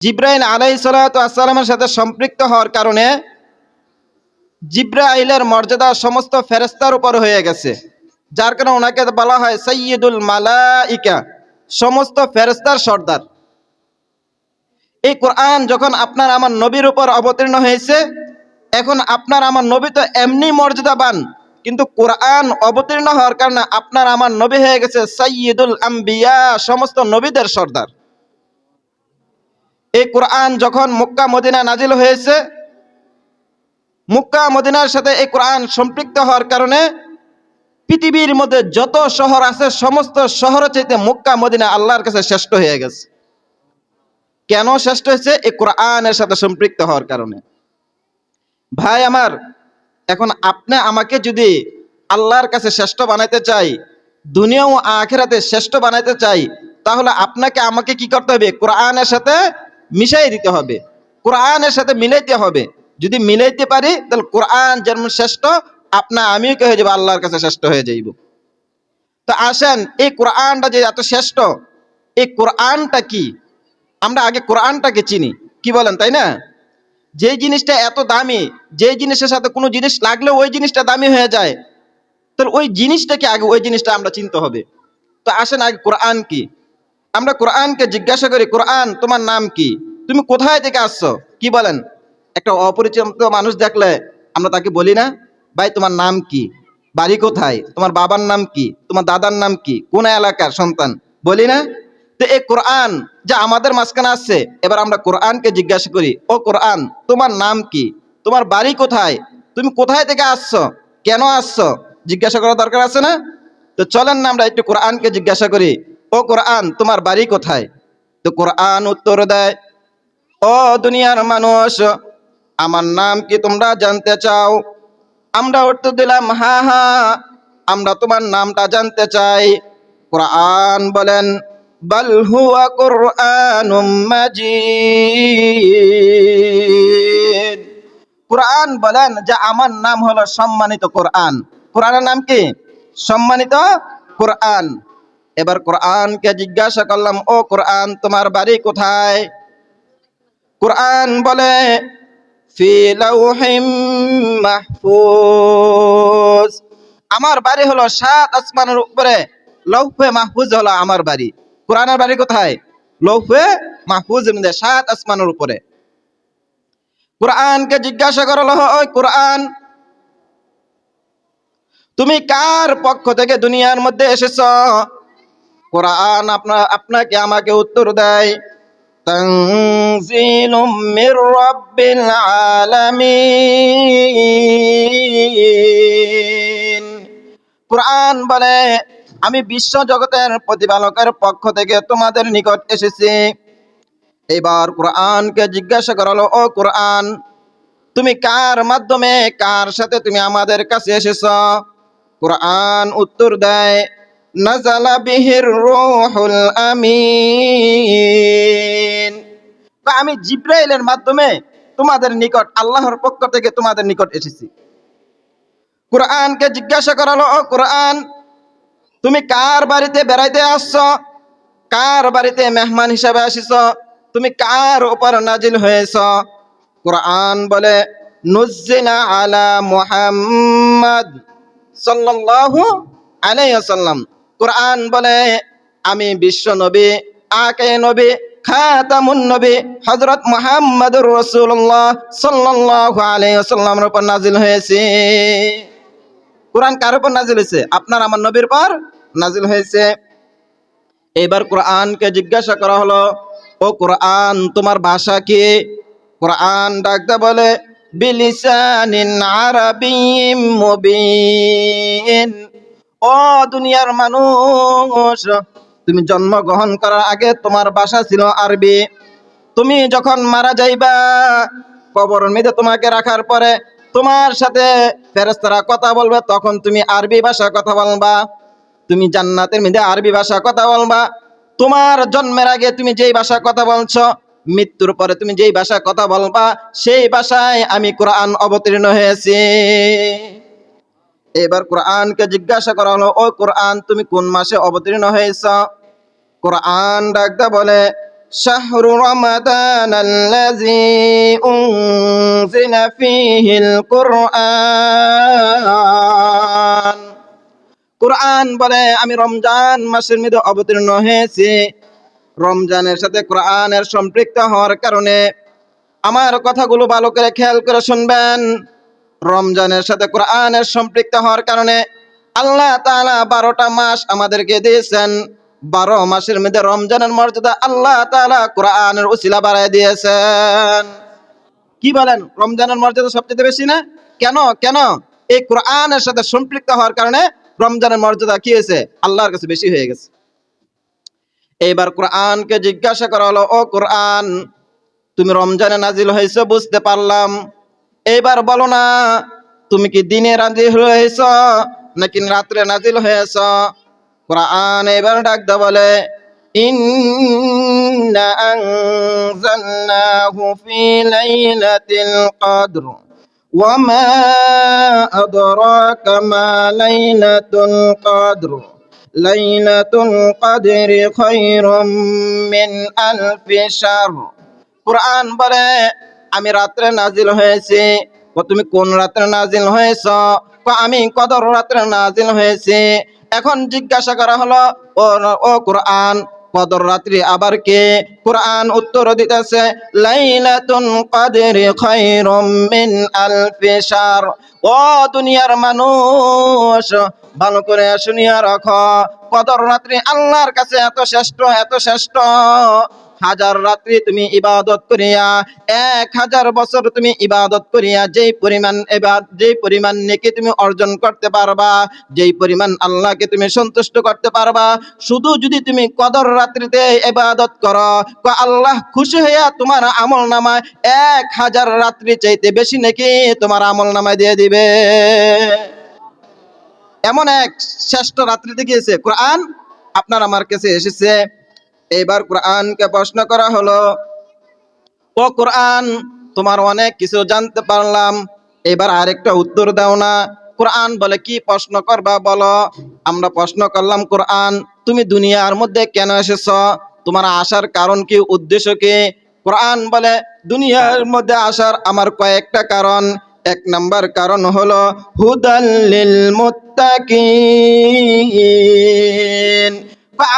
জিব্রাইল আলাইহিস সালাতু ওয়াস সালামের সাথে সম্পৃক্ত হওয়ার কারণে জিব্রাইলের মর্যাদা সমস্ত ফেরেশতার উপর হয়ে গেছে, যার কারণে ওনাকে বলা হয় সাইয়্যিদুল মালাইকা, সমস্ত ফেরেশতার সর্দার। এই কোরআন যখন আপনার আমার নবীর উপর অবতীর্ণ হয়েছে, এখন আপনার আমার নবী তো এমনি মর্যাদাবান, কিন্তু কোরআন অবতীর্ণ হওয়ার কারণে আপনার আমার নবী হয়ে গেছে সাইয়্যিদুল আম্বিয়া, সমস্ত নবীদের সর্দার। এই কোরআন যখন মক্কা মদিনা নাজিল হয়েছে, মক্কা মদিনার সাথে এই কোরআন সম্পৃক্ত হওয়ার কারণে পৃথিবীর মধ্যে যত শহর আছে সমস্ত শহরের চাইতে মক্কা মদিনা আল্লাহর কাছে শ্রেষ্ঠ হয়ে গেছে। কেন শ্রেষ্ঠ হয়েছে? এই কোরআনের সাথে সম্পৃক্ত হওয়ার কারণে। ভাই আমার, এখন আপনি আমাকে যদি আল্লাহর কাছে শ্রেষ্ঠ বানাইতে চাই, দুনিয়া ও আখিরাতে শ্রেষ্ঠ বানাইতে চাই, তাহলে আপনাকে আমাকে কি করতে হবে? কোরআনের সাথে মিশাই দিতে হবে, কোরআনের সাথে মিলাইতে হবে। যদি মিলাইতে পারি তাহলে কোরআন যেমন শ্রেষ্ঠ, আপনা আমিও কি হয়ে যাবো? আল্লাহর কাছে শ্রেষ্ঠ হয়ে যাইব। তো আসেন, এই কোরআনটা যে এত শ্রেষ্ঠ, এই কোরআনটা কি? আমরা আগে কোরআনটাকে চিনি, কি বলেন, তাই না? যে জিনিসটা এত দামি, যে জিনিসের সাথে কোনো জিনিস লাগলে ওই জিনিসটা দামি হয়ে যায়, তাহলে ওই জিনিসটাকে আগে, ওই জিনিসটা আমরা চিনতে হবে। তো আসেন আগে কোরআন কি? আমরা কোরআনকে জিজ্ঞাসা করি, কোরআন তোমার নাম কি? তুমি কোথায় থেকে আসছো? কি বলেন? একটা অপরিচিত মানুষ দেখলে আমরা তাকে বলি না, ভাই তোমার নাম কি, বাড়ি কোথায়, তোমার বাবার নাম কি, তোমার দাদার নাম কি, কোন এলাকার সন্তান, বলি না? তো এই কোরআন যা আমাদের মাঝখানে আসছে, এবার আমরা কোরআনকে জিজ্ঞাসা করি, ও কোরআন তোমার নাম কি, তোমার বাড়ি কোথায়, তুমি কোথায় থেকে আসছো, কেন আসছো, জিজ্ঞাসা করা দরকার আছে না? তো চলেন না আমরা একটু কোরআনকে জিজ্ঞাসা করি, ও কোরআন তোমার বাড়ি কোথায়? তো কোরআন উত্তর দেয়, ও দুনিয়ার মানুষ, আমার নাম কি তোমরা জানতে চাও? আমরা উত্তর দিলাম, হ্যাঁ হ্যাঁ, আমরা তোমার নামটা জানতে চাই। কোরআন বলেন, বাল হুয়া কুরআনুম মাজিদ। কোরআন বলেন যে আমার নাম হলো সম্মানিত কোরআন। কোরআনের নাম কি? সম্মানিত কোরআন। এবার কোরআনকে জিজ্ঞাসা করলাম, ও কোরআন তোমার বাড়ি কোথায়? কোরআন বলে, ফি লাউহিম মাহফুজ। আমার বাড়ি হলো 7 আসমানের উপরে, লৌহে মাহফুজ হলো আমার বাড়ি। কোরআনের বাড়ি কোথায়? লৌহে মাহফুজের মধ্যে, 7 আসমানের উপরে। কোরআনকে জিজ্ঞাসা করা হলো, ওই কোরআন তুমি কার পক্ষ থেকে দুনিয়ার মধ্যে এসেছ? কোরআন আপনাকে আমাকে উত্তর দেয়, তানজিলুম মির রাব্বিল আলামিন। কোরআন বলে, আমি বিশ্ব জগতের প্রতিপালকের পক্ষ থেকে তোমাদের নিকট এসেছি। এবার কোরআনকে জিজ্ঞাসা করা হলো, ও কোরআন তুমি কার মাধ্যমে, কার সাথে তুমি আমাদের কাছে এসেছ? কোরআন উত্তর দেয়, নাযালা বিহির রূহুল আমিন। আমি জিব্রাইলের মাধ্যমে তোমাদের নিকট, আল্লাহর পক্ষ থেকে তোমাদের নিকট এসেছি। কোরআনকে জিজ্ঞাসা করা হলো, ও কোরআন তুমি কার বাড়িতে বেড়াইতে আসছো? কার বাড়িতে মেহমান হিসাবে আসিছ? তুমি কার উপর নাজিল হয়েছ? কোরআন বলে, নুজ্জিলা আলা মুহাম্মদ সাল্লাল্লাহু আলাইহি ওয়াসাল্লাম। কোরআন বলে, আমি বিশ্ব নবী, আকে নবী, খাতামুন নবী হযরত মুহাম্মদুর রাসূলুল্লাহ সাল্লাল্লাহু আলাইহি ওয়াসাল্লামের উপর নাজিল হয়েছে। কোরআন কার উপর নাজিল হয়েছে? আপনার আমার নবীর উপর নাজিল হয়েছে। এবার কোরআনকে জিজ্ঞাসা করা হলো, ও কোরআন তোমার ভাষা কি? কোরআন ডাকতে বলে, বিলিসানিন আরাবিয়্যিম মুবিন। ও দুনিয়ার মানুষ, তুমি জন্মগ্রহণ করার আগে তোমার ভাষা ছিল আরবি। তুমি যখন মারা যাইবা, কবরের মধ্যে তোমাকে রাখার পরে তোমার সাথে ফেরেশতারা কথা বলবে, তখন তুমি আরবি ভাষা কথা বলবা। তুমি জান্নাতের মধ্যে আরবি ভাষা কথা বলবা। তোমার জন্মের আগে তুমি যেই ভাষা কথা বলছো, মৃত্যুর পরে তুমি যেই ভাষা কথা বলবা, সেই ভাষায় আমি কোরআন অবতীর্ণ হয়েছি। এবার কোরআনকে জিজ্ঞাসা করা হলো, ও কোরআন তুমি কোন মাসে অবতীর্ণ হয়েছ? কোরআন ডাকতে বলে, শাহরু রমাদানাল্লাযী উনজিলা ফীহিল কুরআন। কুরআন বলে আমি রমজান মাসের মধ্যে অবতীর্ণ হয়েছি। রমজানের সাথে কোরআনের সম্পৃক্ত হওয়ার কারণে আমার কথাগুলো ভালো করে খেয়াল করে শুনবেন। রমজানের সাথে কোরআনের সম্পৃক্ত হওয়ার কারণে আল্লাহ তাআলা 12টা মাস আমাদেরকে দিয়েছেন। 12 মাসের মধ্যে রমজানের মর্যাদা আল্লাহ তাআলা কোরআনের উসিলা বাড়ায় দিয়েছেন। কি বলেন? রমজানের মর্যাদা সবচেয়ে বেশি না? কেন কেন? এই কোরআনের সাথে সম্পৃক্ত হওয়ার কারণে রমজানের মর্যাদা কি হয়েছে? আল্লাহর কাছে বেশি হয়ে গেছে। এইবার কোরআনকে জিজ্ঞাসা করা হলো, ও কোরআন, তুমি রমজানে নাজিল হয়েছো বুঝতে পারলাম, এইবার বলো না তুমি কি দিনে নাজিল হয়েছ নাকি রাত্রে নাজিল হয়েছ? কোরআন এবার ডাক দা বলে, ইন্না আনজালনাহু ফি লাইলাতিল কদর ওয়া মা আদরাকা মা লাইলাতুল কদর লাইলাতুল কদরি খায়রুম মিন আলফি শাহর। কুরআন বলে আমি রাত্রে নাজিল হয়েছি। তুমি কোন রাত্রে নাজিল হয়েছ? আমি কদর রাত্রে নাজিল হয়েছি। এখন জিজ্ঞাসা করা হলো, ও কুরআন, কদর রাত্রি আবার কে? কুরআন উত্তর দিতেছে, লাইলাতুল কদরি খায়রুম মিন আলফি শাহর। ও দুনিয়ার মানুষ, ভালো করে শুনিয়া রাখো, কদর রাত্রি আল্লাহর কাছে এত শ্রেষ্ঠ, এত শ্রেষ্ঠ, 1000 রাত্রি তুমি ইবাদত করিয়া, 1000 বছর তুমি ইবাদত করিয়া যেই পরিমাণ নেকি তুমি অর্জন করতে পারবা, যেই পরিমাণ আল্লাহকে তুমি সন্তুষ্ট করতে পারবা, শুধু যদি তুমি কদর রাত্রিতে ইবাদত করো, আল্লাহ খুশি হইয়া তোমার আমল নামায় 1000 রাত্রি চাইতে বেশি নেকি তোমার আমল নামায় দিয়ে দিবে। এমন এক শ্রেষ্ঠ রাত্রিতে গিয়েছে কোরআন আপনার আমার কাছে এসেছে। এইবার কোরআনকে প্রশ্ন করা হলো, ও কোরআন, তোমার অনেক কিছু জানতে পারলাম, এবার আরেকটা উত্তর দাও না। কোরআন বলে, কি প্রশ্ন করবা বলো? আমরা প্রশ্ন করলাম, কোরআন তুমি দুনিয়ার মধ্যে কেন এসেছ? তোমার আসার কারণ কি, উদ্দেশ্য কি? কোরআন বলে, দুনিয়ার মধ্যে আসার আমার কয়েকটা কারণ। 1 নাম্বার কারণ হলো হুদাল লিল মুত্তাকিন।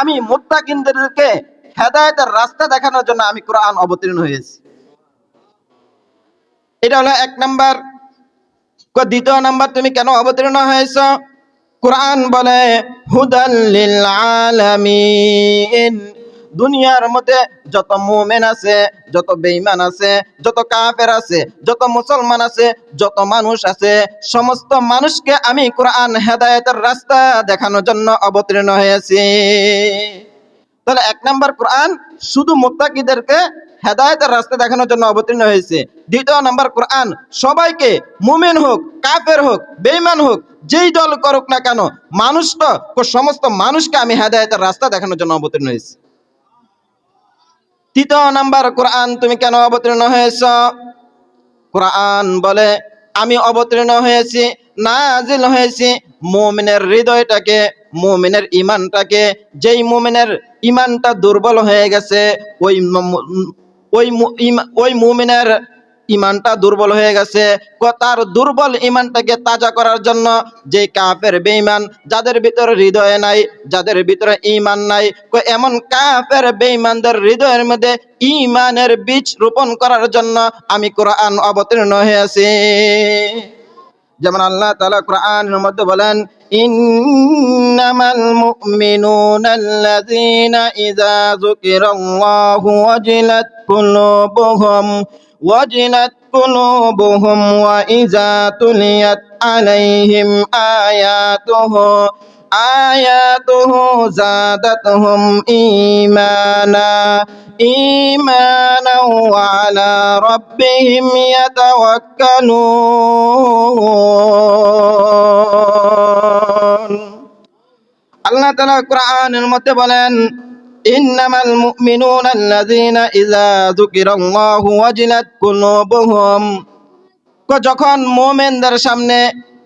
আমি মুত্তাকিনদেরকে হেদায়েতের রাস্তা দেখানোর জন্য আমি কোরআন অবতীর্ণ হয়েছি। এটা হলো 1 নাম্বার। দ্বিতীয় নাম্বার, তুমি কেন অবতীর্ণ হয়েছ? কোরআন বলে হুদাল লিল আলামিন। দুনিয়ার মধ্যে যত মুমিন আছে, যত বেঈমান আছে, যত কাফের আছে, যত মুসলমান আছে, যত মানুষ আছে, সমস্ত মানুষকে আমি কোরআন হেদায়েতের রাস্তা দেখানোর জন্য অবতীর্ণ হয়েছি। তাহলে 1 নাম্বার, কোরআন শুধু মুত্তাকিদেরকে হেদায়েতের রাস্তা দেখানোর জন্য অবতীর্ণ হয়েছে। দ্বিতীয় নাম্বার, কোরআন সবাইকে, মুমিন হোক, কাফের হোক, বেঈমান হোক, যেই দল করুক না কেন, মানুষ তো সমস্ত মানুষকে আমি হেদায়েতের রাস্তা দেখানোর জন্য অবতীর্ণ হয়েছি। তৃতীয় নাম্বার, কোরআন তুমি কেন অবতীর্ণ হয়েছ? কোরআন বলে আমি অবতীর্ণ হয়েছি, নাজিল হয়েছি মুমিনের হৃদয়টাকে, মুমিনের ঈমানটাকে, যেই মুমিনের ঈমানটা দুর্বল হয়ে গেছে, ওই মুমিনের ঈমানটা দুর্বল হয়ে গেছে, তার দুর্বল ঈমানটাকে তাজা করার জন্য, যে কাফের বেঈমান যাদের ভিতরে হৃদয় নাই, যাদের ভিতরে ঈমান নাই, এমন কাফের বেঈমানদের হৃদয়ের মধ্যে ঈমানের বীজ রোপণ করার জন্য আমি কোরআন অবতীর্ণ হয়েছি। যেমন আল্লাহ তাআলা কোরআনের মধ্যে বলেন, ইন্নামাল মুমিনুনাল্লাযীনা ইযা যুকিরাল্লাহু ওয়াজিলাত কুলুবুহুম ওয়া ইযা তুলিয়াত আলাইহিম আয়াতুহু যাদাতহুম ঈমানা ওয়া আলা রাব্বিহিম ইয়াতাওয়াক্কালুন। আল্লাহ তাআলা কোরআনের মধ্যে বলেন, ইন্নামাল মুমিনুনাল্লাযীনা ইযা যুকিরাল্লাহু ওয়াজিলাত কুলুবুহুম। যখন মুমিনদের সামনে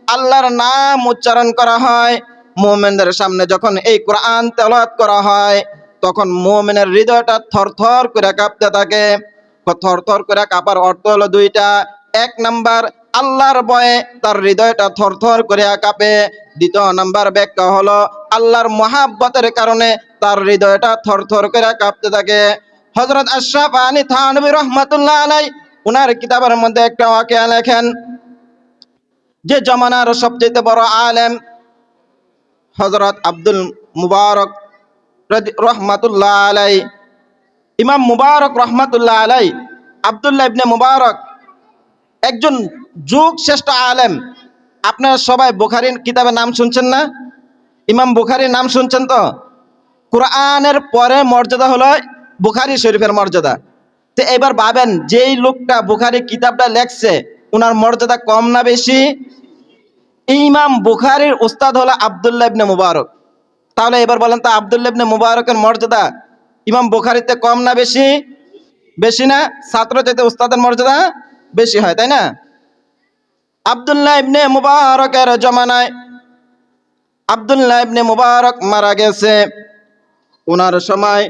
আল্লাহর নাম উচ্চারণ করা হয়, মুমিনদের সামনে যখন এই কোরআন তেলাওয়াত করা হয়, তখন মুমিনের হৃদয়টা থরথর করে কাঁপতে থাকে। থরথর করে কাঁপার অর্থ হলো দুইটা। এক নাম্বার, আল্লাহর ভয়ে তার হৃদয়টা থরথর করে কাঁপে। দ্বিতীয় নাম্বার ব্যাখ্যা হলো আল্লাহর মহাব্বতের কারণে তার হৃদয়টা থরথর করে কাঁপতে থাকে। হযরত আশরাফ আলী থানভী রহমাতুল্লাহ আলাইহি উনার কিতাবের মধ্যে একটা ওয়াকিয়া লেখেন যে জামানার সবচেয়ে বড় আলেম হযরত আব্দুল মুবারক রহমাতুল্লাহ আলাইহি, ইমাম মুবারক রহমাতুল্লাহ আলাইহি, আব্দুল্লাহ ইবনে মুবারক একজন যুগ শ্রেষ্ঠ আলেম। আপনারা সবাই বুখারীর কিতাবের নাম শুনছেন না? ইমাম বুখারীর নাম শুনছেন তো? কোরআনের পরে মর্যাদা হলো বুখারী শরীফের মর্যাদা। তো এবার ভাবেন, যেই লোকটা বুখারী কিতাবটা লেখছে ওনার মর্যাদা কম না বেশি? ইমাম বুখারীর উস্তাদ হলো আব্দুল্লাহ ইবনে মুবারক। তাহলে এবার বলেন তো, আব্দুল্লাহ ইবনে মুবারকের মর্যাদা ইমাম বুখারীতে কম না বেশি? বেশি না? ছাত্র চাইতে উস্তাদের মর্যাদা বেশি হয়, তাই না? আব্দুল্লাহ ইবনে মুবারকের জমানায় আব্দুল্লাহ ইবনে মুবারক মারা গেছে। ওনার সময়